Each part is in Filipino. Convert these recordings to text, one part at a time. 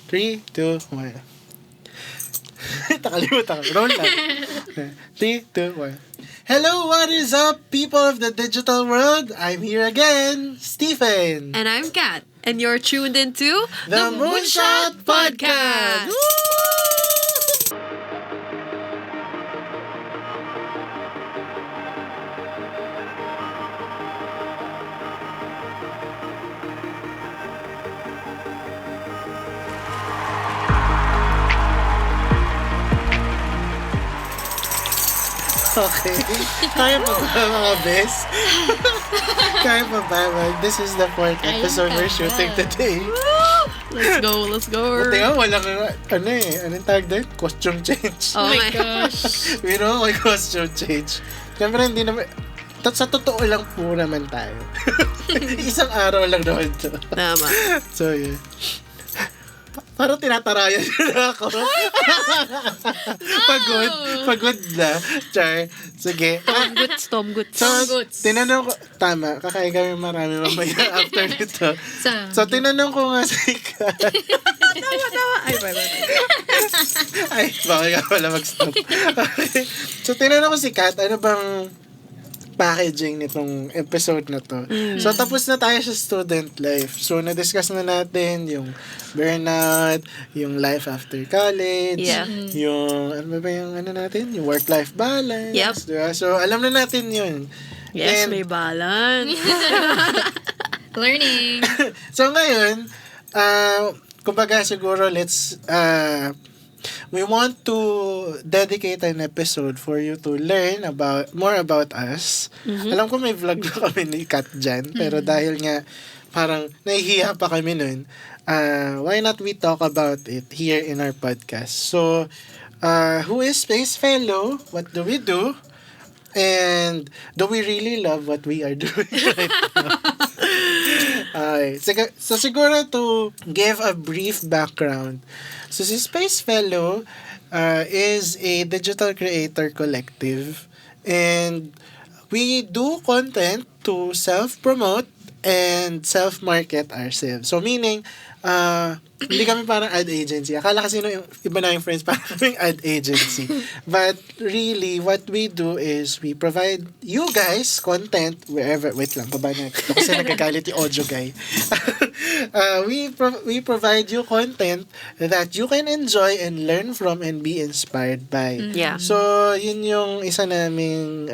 3, 2, 1. Nakalimutan ko. Roll lang. 3, 2, 1. Hello, what is up, people of the digital world? I'm here again, Stephen. And I'm Kat. And you're tuned into The Moonshot Podcast. Okay. Kaya pa ba mga bes? Kaya pa ba? This is the 4th episode we're shooting today. Let's go. Buti nga, walang, anong tawag doon? Costume change. Oh my gosh. We know, may costume change. Siyempre, hindi naman, sa totoo lang po naman tayo. Isang araw lang naman to. Tama. So, yeah. Parang tinatarayan na ako. No! Pagod na. Char. Sige. Tom Goods. Tinanong ko, tama, kakain kami marami mamaya after nito. So, tinanong ko nga si Kat. Tawa. Ay, bakit nga pala mag-stop. Okay. So, tinanong ko si Kat, ano bang packaging nitong episode na to. So, tapos na tayo sa student life. So, na-discuss na natin yung burnout, yung life after college, yung, ano ba yung ano natin? Yung work-life balance. Yep. Diba? So, alam na natin yun. Yes, may balance. Learning. So, ngayon, kumbaga siguro, we want to dedicate an episode for you to learn more about us. Mm-hmm. Alam ko may vlog na kami ni Kat dyan, pero dahil nga parang nahihiya pa kami nun, why not we talk about it here in our podcast? So, who is Spacefellow? What do we do? And do we really love what we are doing right now? So siguro to give a brief background. So si Spacefellow is a digital creator collective, and we do content to self-promote and self-market ourselves. So meaning, hindi kami parang ad agency. Akala kasi yung iba na yung friends parang kaming ad agency. But really, what we do is we provide you guys content wherever. Wait lang, baba na. Ito kasi nagagalit yung audio guy. We provide you content that you can enjoy and learn from and be inspired by. Yeah. So, yun yung isa naming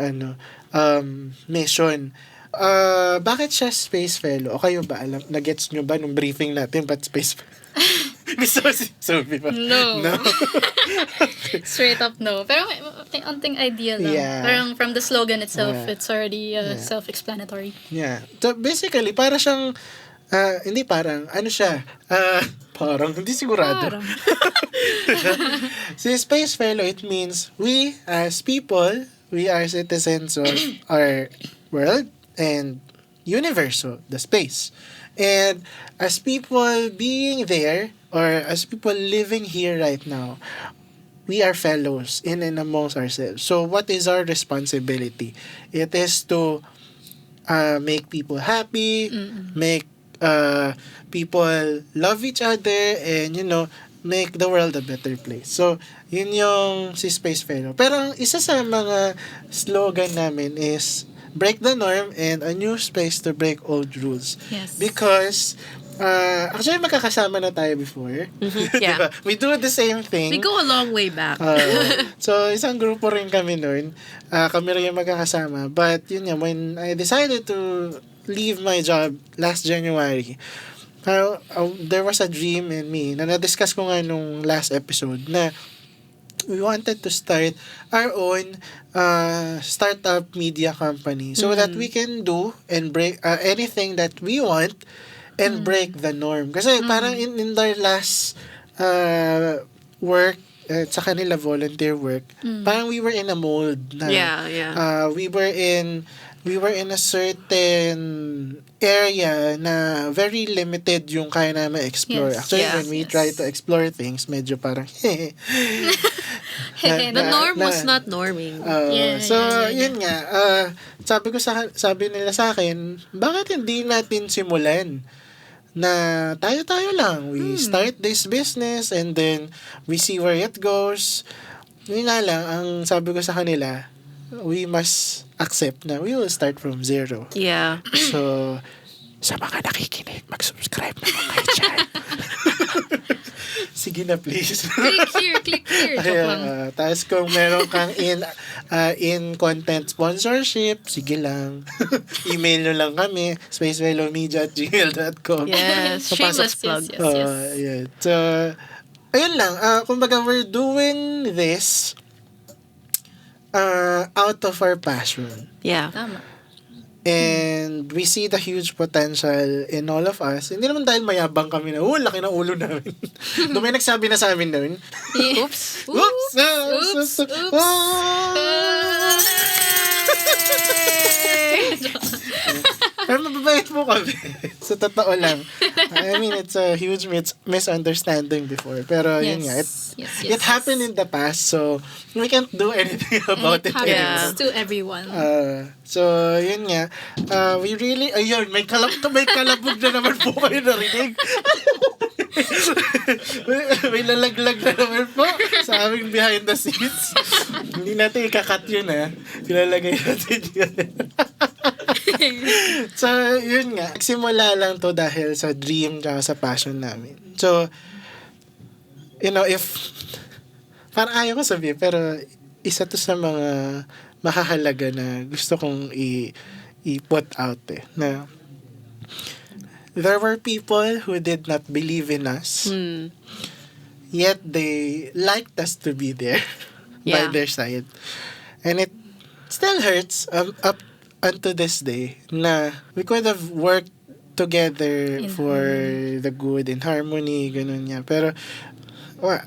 mission. Bakit siya Spacefellow? O kayo ba? Nagets nyo ba nung briefing natin? Ba't Spacefellow? Gusto ko si Sophia ba? No. Straight up no. Pero may onting idea lang. Yeah. Parang from the slogan itself, it's already self-explanatory. Yeah. So basically, para siyang, hindi parang, ano siya? Parang, hindi sigurado. Parang. Si Spacefellow, it means we as people, we are citizens of our world and universe, so the space. And as people being there, or as people living here right now, we are fellows in and amongst ourselves. So what is our responsibility? It is to make people happy, make people love each other, and make the world a better place. So yun yung si Spacefellow. Pero ang isa sa mga slogan namin is break the norm and a new space to break old rules. Yes. Because, actually, magkakasama na tayo before. Mm-hmm. Yeah. Diba? We do the same thing. We go a long way back. So, isang grupo rin kami noon. Kami rin yung magkakasama. But, yun nga, when I decided to leave my job last January, there was a dream in me na na-discuss ko nga nung last episode na we wanted to start our own startup media company so that we can do and break anything that we want and break the norm. Kasi parang in their last work, sa kanila volunteer work, parang we were in a mold na we were in a certain area na very limited yung kaya namin explore. Yes. Actually, when we try to explore things, medyo parang The norm was not norming. Yun nga. Sabi nila sa akin, bakit hindi natin simulan na tayo-tayo lang. We start this business and then we see where it goes. Yun nga lang, ang sabi ko sa kanila, we must accept na we will start from zero. Yeah. So, sa mga nakikinig, mag-subscribe na mga dyan. Sige na, please. Click here. Joke lang. Tapos kung meron kang in-content sponsorship, sige lang. Email nyo lang kami, spacefellowmedia@gmail.com. Yes. So, Shameless Yes, plug. yes. Yun. So, ayun lang. Kumbaga, we're doing this out of our passion. Yeah. Tama. And we see the huge potential in all of us. Hindi naman dahil mayabang kami na, laki ng ulo namin. Doon may nagsabi na sa amin noon. Yeah. Oops. Oops! Pero mababait po kami. Sa totoo lang. I mean, it's a huge misunderstanding before. Pero yun nga, it happened in the past, so we can't do anything about it happens anymore. Yeah. to everyone. So, yun nga. We really, ayun, may kalabog na naman po kayo narinig. may lalaglag na naman po sa aming behind the scenes. Hindi natin ikakat yun, Pilalagay natin yun. So, yun nga. Nagsimula lang to dahil sa dream tsaka sa passion namin. So, if parang ayaw ko sabihin, pero isa to sa mga mahahalaga na gusto kong i-put out na there were people who did not believe in us, yet they liked us to be there by their side. And it still hurts up unto this day na we could have worked together for the good, in harmony, ganun niya. Pero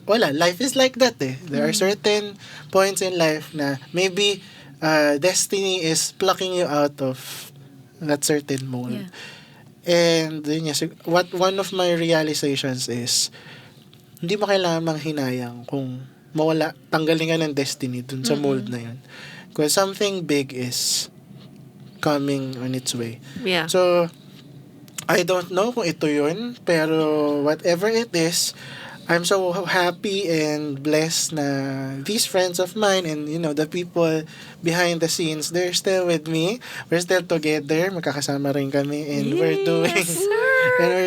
wala, life is like that There are certain points in life na maybe destiny is plucking you out of that certain mold. Yeah. And yun so one of my realizations is hindi mo kailangan manghinayang kung tanggalin ka ng destiny dun sa mold na yun. Because something big is coming on its way. Yeah. So, I don't know kung ito yun, pero whatever it is, I'm so happy and blessed na these friends of mine and, the people behind the scenes, they're still with me. We're still together. Magkakasama rin kami. And we're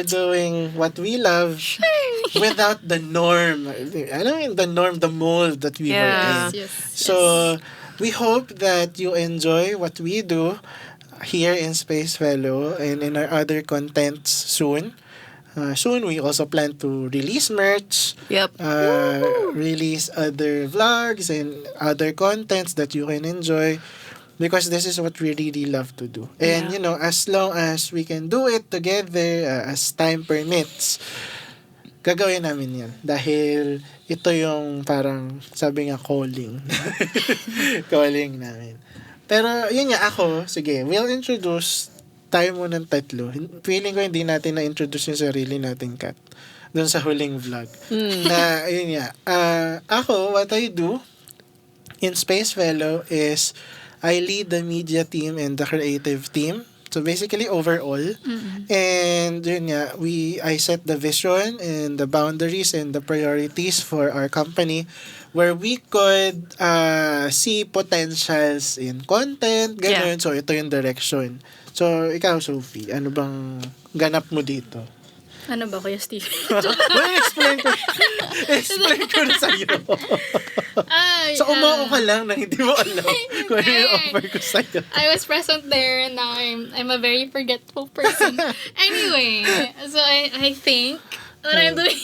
doing what we love without the norm. The mold that we were in. Yes. So, we hope that you enjoy what we do here in Spacefellow and in our other contents soon. Soon, we also plan to release merch, release other vlogs and other contents that you can enjoy because this is what we really love to do. And, as long as we can do it together, as time permits, gagawin namin yan. Dahil ito yung parang, sabi nga, calling. Calling namin. Pero, yun nga, sige, we'll introduce tayo muna ng tatlo. Feeling ko hindi natin na-introduce yung sarili natin, Kat. Doon sa huling vlog. Na, yun nga. What I do in Spacefellow is I lead the media team and the creative team. So basically overall. And yun nga, I set the vision and the boundaries and the priorities for our company where we could see potentials in content, ganun. So ito yung direction. So ikaw, Sophie, ano bang ganap mo dito? Ano ba, Kuya Steve? Explain ko na sa'yo. So, umuo ka lang na hindi mo alam kung ano yung offer ko sa'yo. I was present there and now I'm a very forgetful person. Anyway, so I think what I'm doing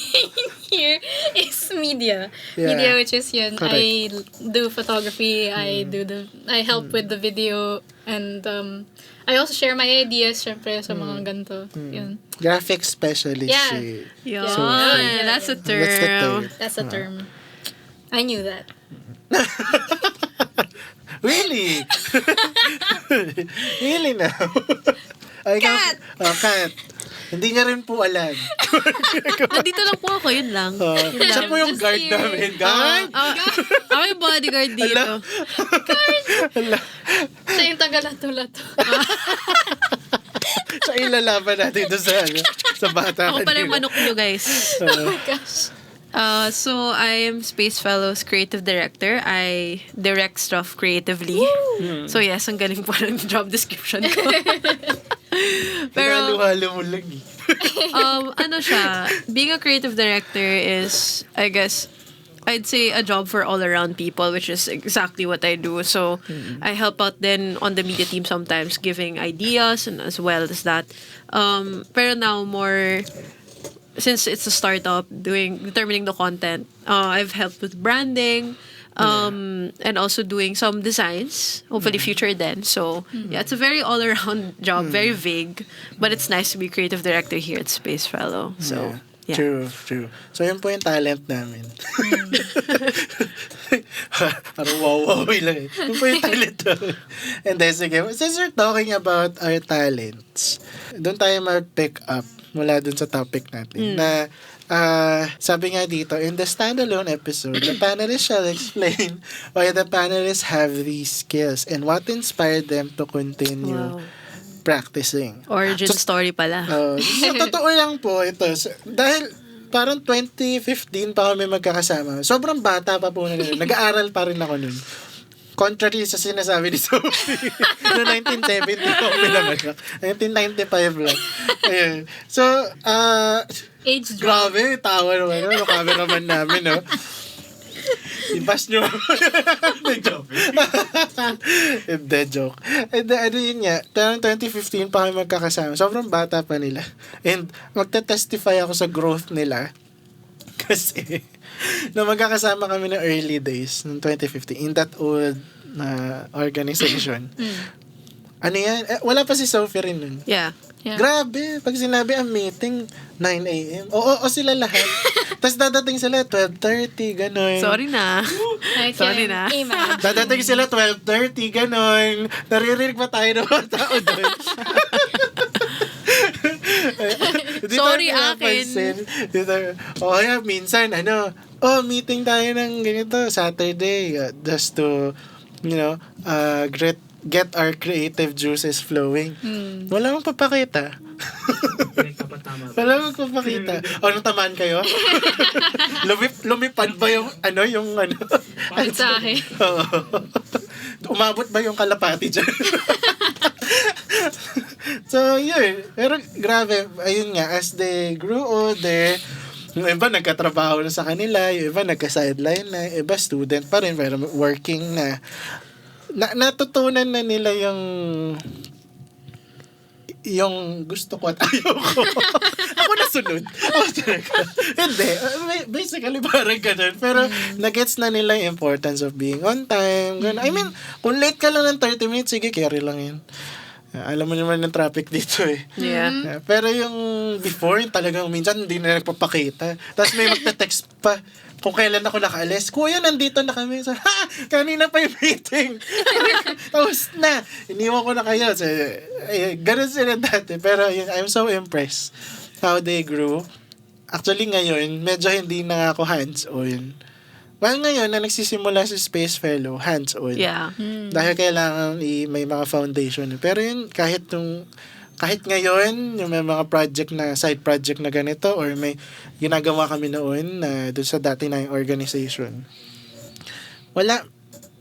here is media. Yeah. Media, which is yun. Correct. I do photography, I help with the video, and I also share my ideas, syempre, sa mga ganito. Yun. Graphic specialist. Yeah. Yeah. Sophie. That's a term. What's the term? That's a term. I knew that. Really? Really now? Kat! Kat. Hindi niya rin po alam. Nandito lang po ako, yun lang. Siya po yung Just guard here. namin. Guard! Ako yung bodyguard dito. Siya yung taga-lato-lato. Siya ilalaban natin doon sa bata Ako pala yung manok nyo, guys. Oh my gosh. So, I am Spacefellow's creative director. I direct stuff creatively. So, yes, ang galing po ng job description ko. Pero, halo mo lang eh. ano siya, being a creative director is, I guess, I'd say a job for all-around people, which is exactly what I do. So, I help out then on the media team sometimes, giving ideas and as well as that. Pero now, more, since it's a startup, determining the content, I've helped with branding, and also doing some designs, hopefully future then. So, yeah, it's a very all-around job, very vague, but it's nice to be creative director here at Spacefellow. So, yeah. True. So, yun po yung talent namin. Parang wow lang eh. Yun po yung talent namin. And then, sige, since we're talking about our talents, doon tayo mag-pick up mula dun sa topic natin na sabi nga dito, in the standalone episode, the panelists shall explain why the panelists have these skills and what inspired them to continue practicing. Origin story pala. So, totoo lang po ito. Dahil parang 2015 pa kami magkakasama. Sobrang bata pa po na nun. Nag-aaral pa rin ako nun. Contrary sa sinasabi ni Sophie. No, 1970 po pinanganak. 1995 lang. Ayun. So, Age drop. grabe, tawa naman. Ano, cameraman namin, no? Ibas nyo. Hindi, joke. Hindi, joke. And ano yun nga, parang 2015 pa kami magkakasama. Sobrang bata pa nila. And magte-testify ako sa growth nila. Kasi, na magkakasama kami ng early days, ng 2015, in that old organization. Ano yan? Wala pa si Sophia rin nun. Yeah. Grabe, pag sinabi ang meeting, 9 a.m. Oo, sila lahat. Tapos dadating sila 12:30, gano'n. Sorry na. Sorry na. Amen. Dadating sila 12:30, gano'n. Naririnig pa tayo ng mga tao doon. Sorry, akin. Kaya minsan, meeting tayo ng ganito, Saturday, just to, get our creative juices flowing. Wala mong papakita. Wala mong papakita. Ano, tamaan kayo? Lumipad ba yung Mensahe. Oo. Umabot ba yung kalapati dyan? So, yun. Pero, grabe. Ayun nga, as they grew older, yung iba nagkatrabaho na sa kanila, yung iba nagka-sideline na, yung iba student pa rin, pero working na. Natutunan na nila yung gusto ko at ayaw ko. Ako nasunod. Hindi. Basically, parang ganun. Pero, nagets na nila yung importance of being on time. Ganun. I mean, kung late ka lang ng 30 minutes, sige, carry lang yun. Alam mo naman yung traffic dito eh. Yeah. Pero yung before, talagang minsan hindi na nagpapakita. Tapos may magte-text pa kung kailan ako nakaalis. Kuya, nandito na kami. So, kanina pa yung meeting. Tapos na. Iniwan ko na kayo. So, ganun sila dati. Pero I'm so impressed how they grew. Actually ngayon, medyo hindi na ako hands-on. Well, ngayon na nagsisimula si Spacefellow, hands-on. Yeah. Dahil kailangan may mga foundation. Pero yun, kahit ngayon, yung may mga side project na ganito, or may ginagawa kami noon na doon sa dati na yung organization,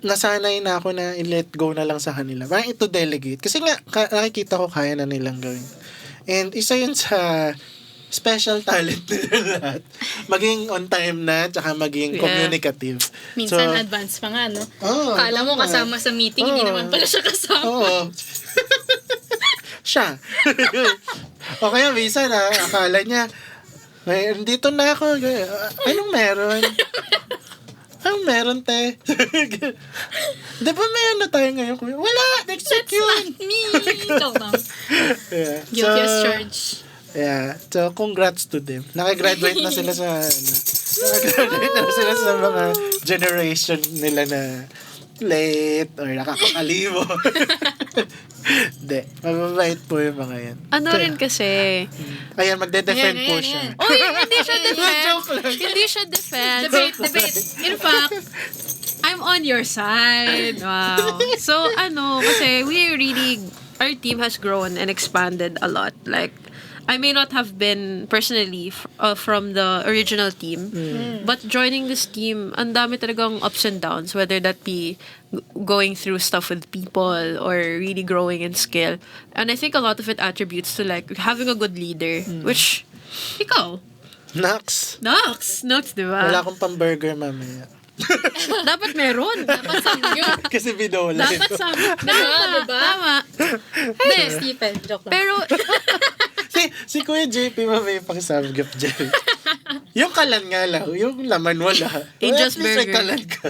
nasanay na ako na i-let go na lang sa kanila. Parang ito delegate. Kasi nga, nakikita ko kaya na nilang gawin. And isa yun sa special talent nila lahat. Maging on time na, tsaka maging communicative. Minsan advance pa nga, no? Kala mo kasama sa meeting, hindi naman pala siya kasama. Oo. Siya. O kaya minsan, akala niya, dito na ako. Anong meron? Anong meron, te? Di ba may tayo ngayon? Wala! Next week yun! Not me! Ikaw lang. Yeah. Guilty as charged. Yeah. So, congrats to them. Nakagraduate na sila sa mga generation nila na late or nakakakalibo. Hindi. Mababait po yung mga yan. Ano rin kasi, Ayan, magde-defend po siya. Uy, hindi siya defend. Joke lang. Hindi siya defend. Debate. In fact, I'm on your side. Wow. So, kasi we really our team has grown and expanded a lot. Like, I may not have been personally from the original team, but joining this team, ang dami talagang ups and downs, whether that be going through stuff with people or really growing in skill. And I think a lot of it attributes to like having a good leader, which, ikaw, Nox. di ba? Wala akong pang-burger mamaya. Dapat meron. Dapat samgyup. Kasi binola. Dapat sa... Diba? Tama. Hindi, Stephen. Joke lang. Pero, Si Kuya JP may pang-samgyup dyan. Yung kalan nga lang, yung laman wala. Angel's At least may Burger. kalan ka.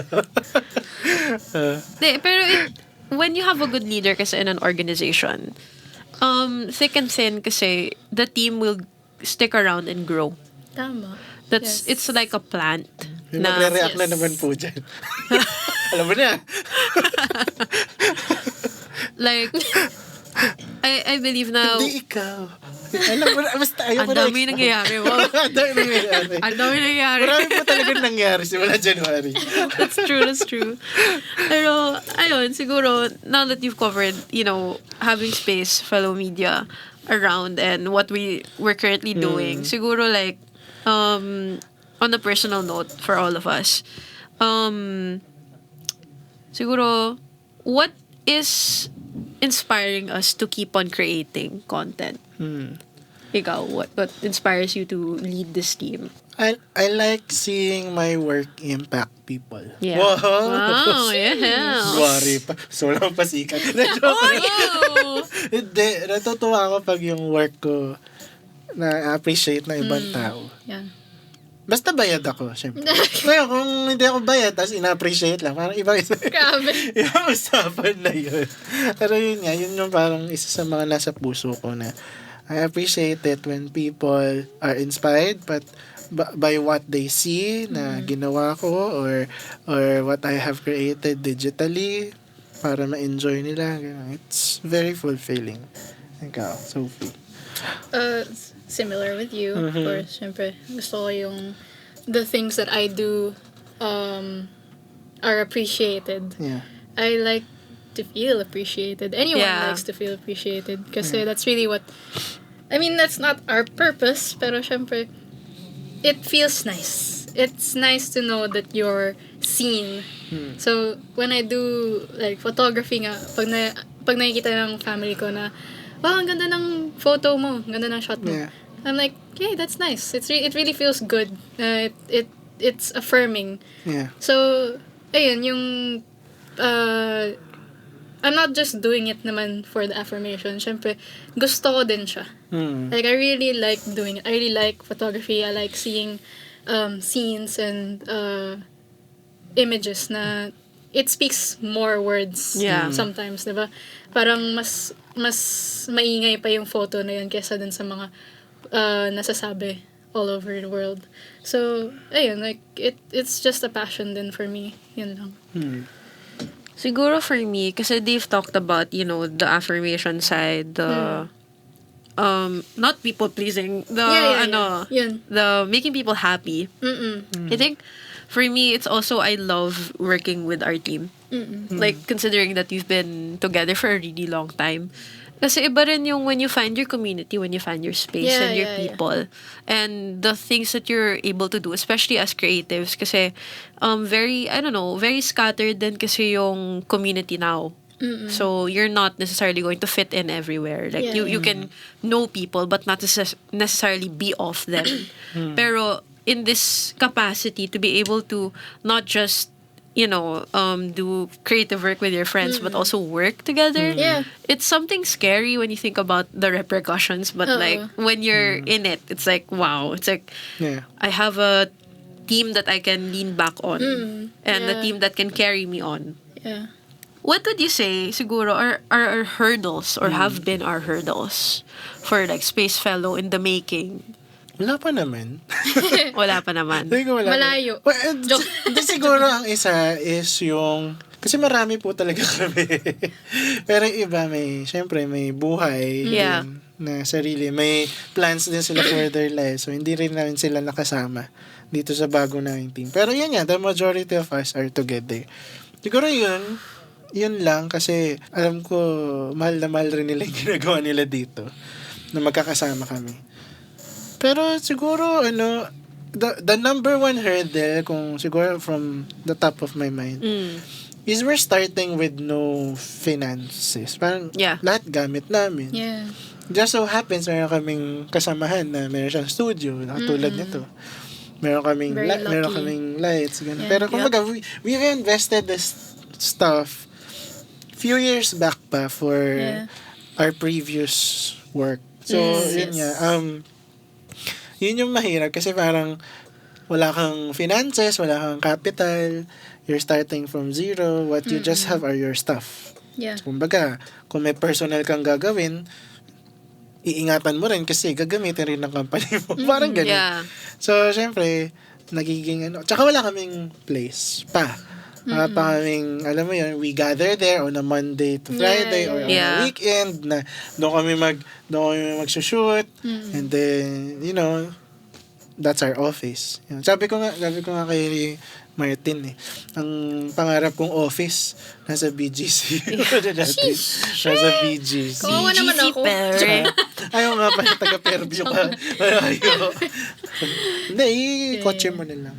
pero when you have a good leader kasi in an organization, thick and thin kasi the team will stick around and grow. Tama. That's Yes. It's like a plant. May Na, magre-react na yes. naman po dyan. Alam mo na. like, I believe na Hindi ikaw. Alam mo na, basta ayaw ang mo na. dami nangyayari. Wow. Ang dami nangyayari. Ang dami nangyayari. Marami po talaga nangyari simula January. That's true. Pero, ayun, siguro, now that you've covered, having Spacefellow Media around and what we're currently doing, siguro like, on a personal note for all of us, siguro, what is inspiring us to keep on creating content? Ikaw, what inspires you to lead this team? I like seeing my work impact people. Yeah. Wow, yeah. Sorry pa. So lang pasikat. Oh! Hindi, natutuwa ako pag yung work ko na-appreciate ng ibang tao. Yeah. Basta bayad ako, syempre. Ngayon, kung hindi ako bayad, tapos ina-appreciate lang, parang ibang Grabe. yung usapan na yun. Pero yun nga, yun yung parang isa sa mga nasa puso ko na I appreciate it when people are inspired by what they see na ginawa ko or what I have created digitally para ma-enjoy nila. It's very fulfilling. Ikaw, Sophie. Similar with you, of course. Siyempre, gusto ko yung the things that I do are appreciated. Yeah. I like to feel appreciated. Anyone Yeah. likes to feel appreciated kasi that's really what I mean, that's not our purpose, pero syempre it feels nice. It's nice to know that you're seen. So, when I do like photography nga, pag nakikita ng family ko na, wow, ang ganda ng photo mo, ang ganda ng shot mo. Yeah. I'm like, yeah, that's nice. It really feels good. It's affirming. Yeah. So, ayun, yung I'm not just doing it naman for the affirmation. Siyempre, gusto ko din siya. Like, I really like doing it. I really like photography. I like seeing scenes and images na it speaks more words sometimes, diba? Parang mas maingay pa yung photo na yun kesa dun sa mga nasasabi all over the world. So, ayun, like, it's just a passion din for me. Yun lang. Siguro for me, kasi they've talked about, the affirmation side, the not people pleasing, the Yun. the making people happy. I think for me, it's also I love working with our team. Like considering that we've been together for a really long time. Kasi iba rin yung when you find your community, when you find your space and your people. And the things that you're able to do, especially as creatives. Kasi very scattered din kasi yung community now. So you're not necessarily going to fit in everywhere. Like you can know people but not necessarily be of them. Pero in this capacity to be able to not just do creative work with your friends but also work together. Yeah. It's something scary when you think about the repercussions, but like when you're in it, it's like wow. It's like I have a team that I can lean back on and a team that can carry me on. Yeah. What would you say, siguro, are our hurdles or have been our hurdles for like Spacefellow in the making? Wala pa naman. Wala pa naman. Hindi ko wala. Malayo. Well, hindi siguro ang isa is yung kasi marami po talaga kami. Pero yung iba syempre may buhay din na sarili. May plans din sila for their lives. So hindi rin namin sila nakasama dito sa bago naming team. Pero yun nga, the majority of us are together. Siguro yun, yun lang kasi alam ko mahal na mahal rin nila yung ginagawa nila dito na magkakasama kami. Pero siguro the number one hurdle kung siguro from the top of my mind is we're starting with no finances. Parang lahat gamit namin. Yeah. Just so happens meron kaming kasamahan na meron siyang studio na katulad nito. Meron kaming lights ganun. Yeah. Pero kumbaga we invested this stuff few years back pa for our previous work. So yun nga yun yung mahirap kasi parang wala kang finances, wala kang capital, you're starting from zero, what you just have are your stuff. Yeah. So, kumbaga, kung may personal kang gagawin, iingatan mo rin kasi gagamitin rin ng company mo. Parang ganun. Yeah. So, syempre, nagiging tsaka wala kaming place pa. Wala pa kaming, alam mo yun, we gather there on a Monday to Friday or on a weekend na doon kami magsushoot and then, that's our office. Sabi ko nga kay Martin ang pangarap kong office nasa BGC. Nasa BGC. Kawawa naman ako. Ayaw nga pala taga-Fairview ka. Ayaw. Hindi, kotse mo na lang.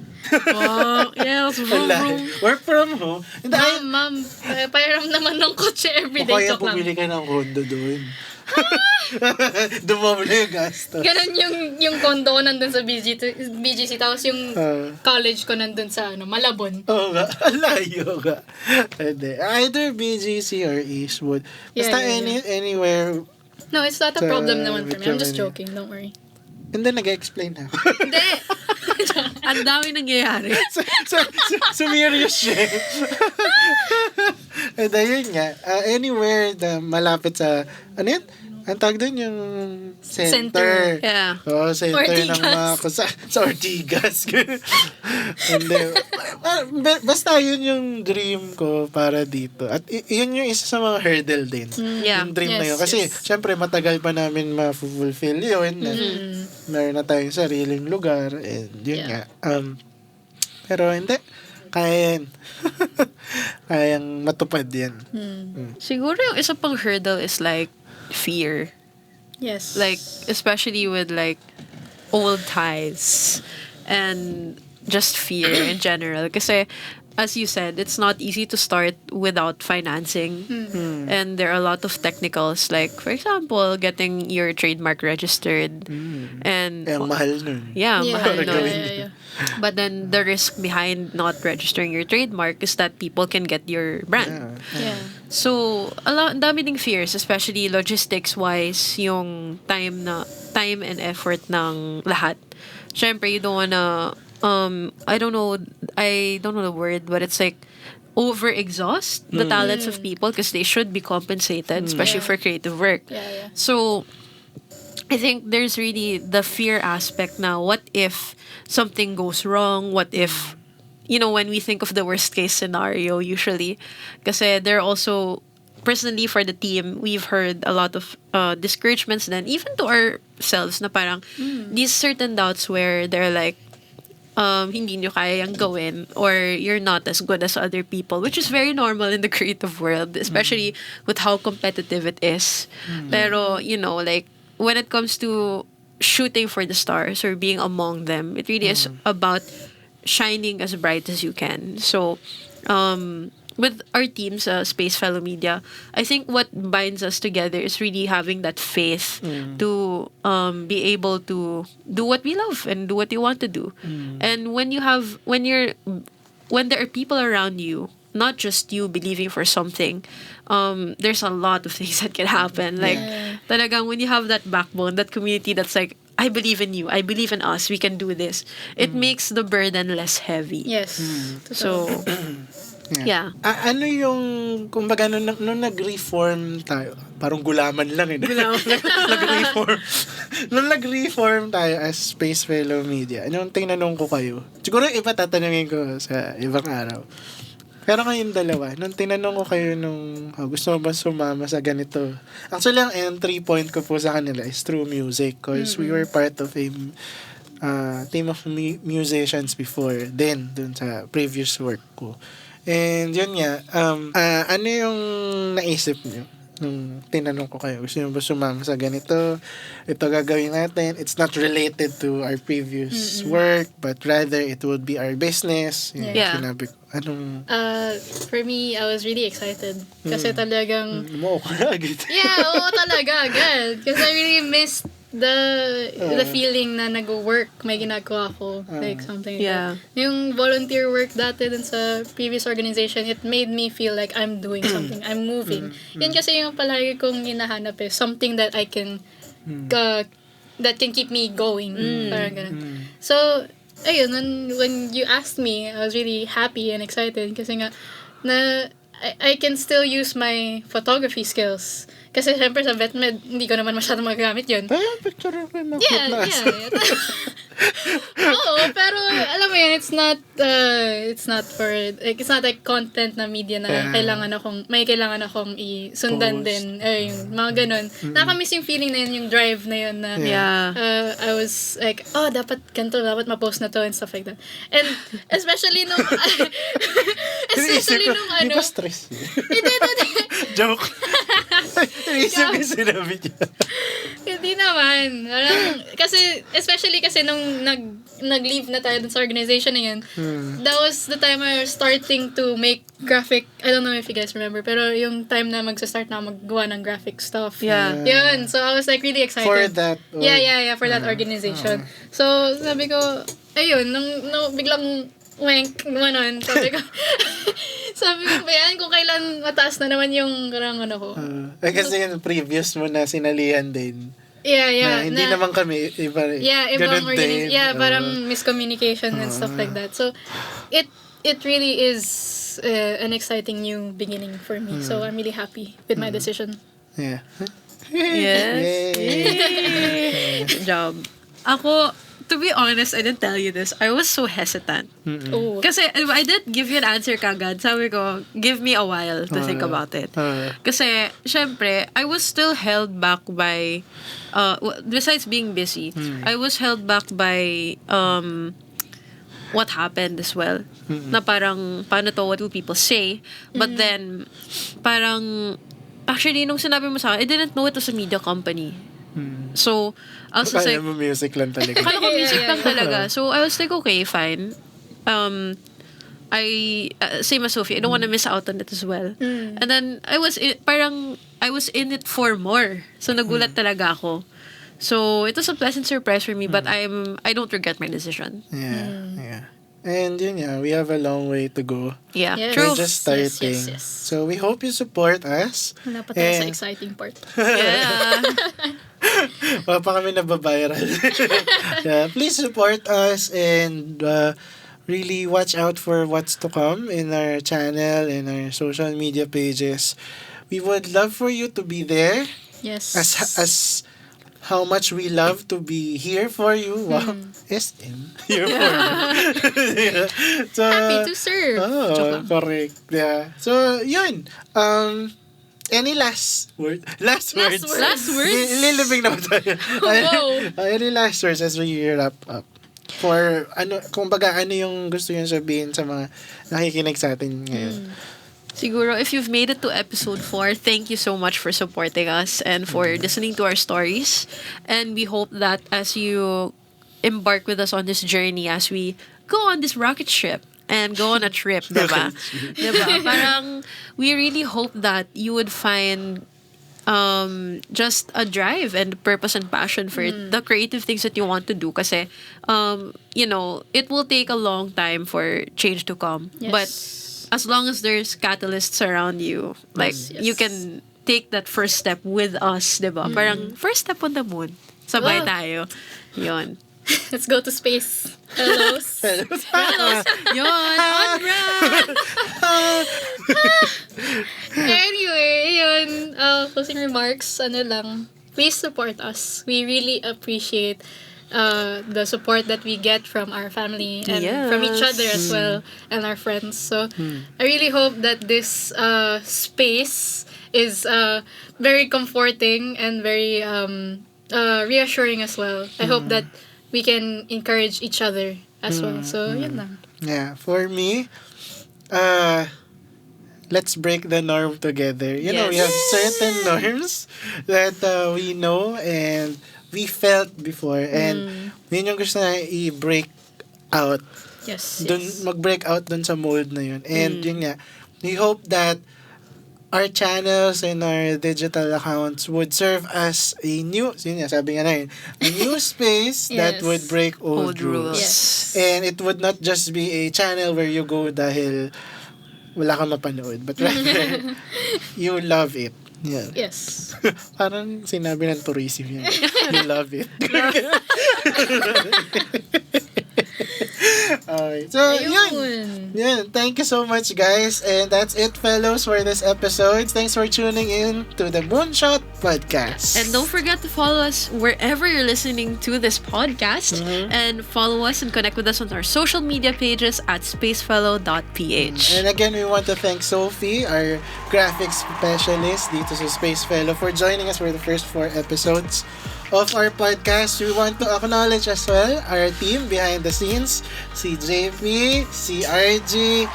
Oh, yes, Work from home. Ma'am, pahiram naman ng kotse everyday. O kaya pumili ka ng condo doon. Dumable yung gasto. Ganun yung condo ko nandun sa BGC tapos yung college ko nandun sa Malabon. Oo nga. Alayo ka. Either BGC or Eastwood. Basta anywhere. No, it's not a problem naman for me. I'm just joking. Don't worry. And then nag-explain na. Hindi. Ang dami nangyayari. Sumirious siya. And ayun nga. Anywhere na malapit sa, ano yun? Ang tawag doon yung center. Yeah. Center Ortigas. ng mga sa Ortigas. And then, basta yun yung dream ko para dito. At yun yung isa sa mga hurdle din. Yeah. Yung dream na yun. Kasi, syempre, matagal pa namin ma-fulfill yun. Meron na tayong sariling lugar. And yun nga. Pero hindi. Kaya yan. Kayang matupad yan. Siguro yung isa pang hurdle is like fear. Yes. Like, especially with like old ties and just fear in general. Kasi, as you said, it's not easy to start without financing. And there are a lot of technicals, like, for example, getting your trademark registered. And mahal nun. yeah, mahal nun. Yeah. But then the risk behind not registering your trademark is that people can get your brand. Yeah. So, ang dami ding fears, especially logistics-wise, yung time and effort ng lahat. Syempre, you don't wanna, I don't know the word, but it's like, over-exhaust the talents of people because they should be compensated, especially for creative work. Yeah. So, I think there's really the fear aspect now. What if something goes wrong? What if, when we think of the worst case scenario, usually, kasi there are also, personally for the team, we've heard a lot of discouragements then, even to ourselves, na parang, these certain doubts where they're like, hindi nyo kayang gawin, or you're not as good as other people, which is very normal in the creative world, especially with how competitive it is. Pero, like, when it comes to shooting for the stars or being among them, it really is about shining as bright as you can. So, with our teams, Spacefellow Media, I think what binds us together is really having that faith to be able to do what we love and do what you want to do. And when there are people around you, not just you believing for something, there's a lot of things that can happen. Like, talagang when you have that backbone, that community that's like, I believe in you, I believe in us, we can do this. It makes the burden less heavy. Yes. So, yeah. Ano yung, kumbaga, nung nag-reform tayo, parang gulaman lang nag-reform. Nung nag-reform tayo as Spacefellow Media, anong tinanong ko kayo? Siguro iba tatanungin ko sa ibang araw. Pero kayong dalawa, nung tinanong ko kayo gusto mo ba sumama sa ganito? Actually, ang entry point ko po sa kanila is through music because we were part of a team of musicians before then, dun sa previous work ko. And yun nga, ano yung naisip niyo nung tinanong ko kayo, gusto niyo ba sumama sa ganito? Ito gagawin natin. It's not related to our previous work, but rather it would be our business. Yung Yeah. sinabi ko, anong... For me, I was really excited. Kasi talagang... Mo ko na agad. Yeah, oo talaga, agad. Because I really missed the feeling na nag-work, may ginagawa ko. Like something like Yeah. that. Yung volunteer work dati dun sa previous organization, it made me feel like I'm doing something. I'm moving. Yun kasi yung palagi kong hinahanap something that I can, that can keep me going. Parang ganun. So, ayun, when you asked me, I was really happy and excited kasi nga, na I can still use my photography skills. Kasi syempre sa VetMed, hindi ko naman masyadong magagamit yun. Tayo, picture ko yung Yeah. Oo, pero alam mo yun, it's not like content na media na kailangan akong isundan Post. din. Yung mga ganun. Nakamiss yung feeling na yun, yung drive na yun na I was like, dapat ganito, dapat ma-post na to and stuff like that. And especially nung Hindi ko stress. Hindi. Joke. Iisip ko yung sinabi niya. Hindi naman. Kasi, especially kasi nung nag-leave na tayo dun sa organization na yun, that was the time I was starting to make graphic, I don't know if you guys remember, pero yung time na magsa-start na maggawa ng graphic stuff. Yeah. Yun. So, I was like really excited. For that. For that organization. So, sabi ko, ayun, nung biglang wank, gumanon, sabi ko, bayan, kung kailan mataas na naman yung karang ko. Kasi yung previous mo na sinalihan din. Yeah. Na, hindi naman kami iba. Yeah, ibang ganun din. Yeah, parang miscommunication and stuff like that. So, it really is an exciting new beginning for me. So, I'm really happy with my decision. Yeah. Yes. Yay. Good job. Ako, to be honest, I didn't tell you this. I was so hesitant. Oh. Kasi I didn't give you an answer kagad. Sabi ko, give me a while to think about it. Kasi, syempre, I was still held back by, besides being busy, I was held back by what happened as well. Na parang, paano to, what will people say? But then, parang, actually, nung sinabi mo sa akin, I didn't know it was a media company. So, I was just like, mo music lang talaga. akala ko music lang talaga. So, I was like, okay, fine. Same as Sophia, I don't want to miss out on it as well. And then, I was in it for more. So, nagulat talaga ako. So, it was a pleasant surprise for me, but I don't regret my decision. Yeah. And yun nga, we have a long way to go. Yeah, Yes. true. We're just starting. Yes. So, we hope you support us. Wala pa tayo sa And- exciting part. Yeah. Wala pa kami nababiral. Yeah, please support us and really watch out for what's to come in our channel and our social media pages. We would love for you to be there Yes. as how much we love to be here for you. Wow. SM. Here for you. Yeah. So, Happy to serve. Joke lang. correct. Yeah. So, yun. Any last word? Last words. Last words? Lilibing naman tayo. Wow. Any last words as we wrap up? For, kumbaga, ano yung gusto nyo sabihin sa mga nakikinig sa atin ngayon? Siguro, if you've made it to episode 4, thank you so much for supporting us and for listening to our stories. And we hope that as you embark with us on this journey, as we go on this rocket ship and go on a trip, diba? Diba? Parang, we really hope that you would find just a drive and purpose and passion for the creative things that you want to do. Kasi, it will take a long time for change to come. Yes. But as long as there's catalysts around you, like, Yes. you can take that first step with us, diba? Parang, first step on the moon. Sabay Oh. tayo. Yun. Let's go to space. Hellos. Yun. On brand! Anyway, yun. Closing remarks, please support us. We really appreciate the support that we get from our family and from each other as well and our friends. So I really hope that this space is very comforting and very reassuring as well. I hope that we can encourage each other as well. So yun lang. Yeah, for me, let's break the norm together. You know, we Yes. have certain norms that we know and we felt before. And yun yung gusto na i-break out. Yes. Dun, mag-break out dun sa mold na yun. And yun nga, we hope that our channels and our digital accounts would serve as a new, yun nga, sabi nga na yun, a new space that Yes. would break old, Old rules. rules. Yes. And it would not just be a channel where you go dahil wala kang mapanood, but rather, you love it. Yeah. Yes. Parang sinabi ng tourism yan. You love it. Okay. So, yun. Yeah, thank you so much, guys. And that's it, fellows, for this episode. Thanks for tuning in to the Moonshot Podcast. And don't forget to follow us wherever you're listening to this podcast. And follow us and connect with us on our social media pages at spacefellow.ph. And again, we want to thank Sophie, our graphics specialist dito sa Spacefellow, for joining us for the first 4 episodes of our podcast. We want to acknowledge as well our team behind the scenes, si JP, si RG,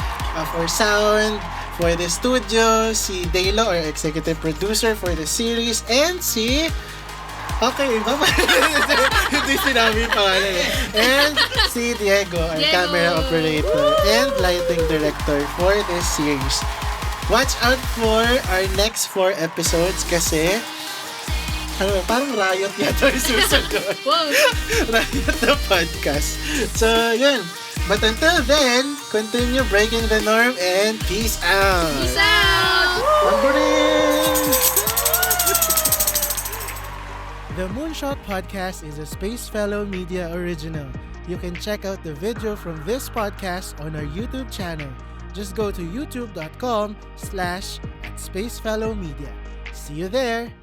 for sound, for the studio, si Dailo, our executive producer for the series, and si... Okay, hindi sinabi yung pangalan eh. And si Diego, our Diego! camera operator and lighting director for this series. Watch out for our next 4 episodes kasi parang riot yata yung susunod. Wow. Riot the podcast. So, yun. But until then, continue breaking the norm and peace out. Peace out. Pamburin! The Moonshot Podcast is a Spacefellow Media original. You can check out the video from this podcast on our YouTube channel. Just go to youtube.com/@SpaceFellowMedia. See you there!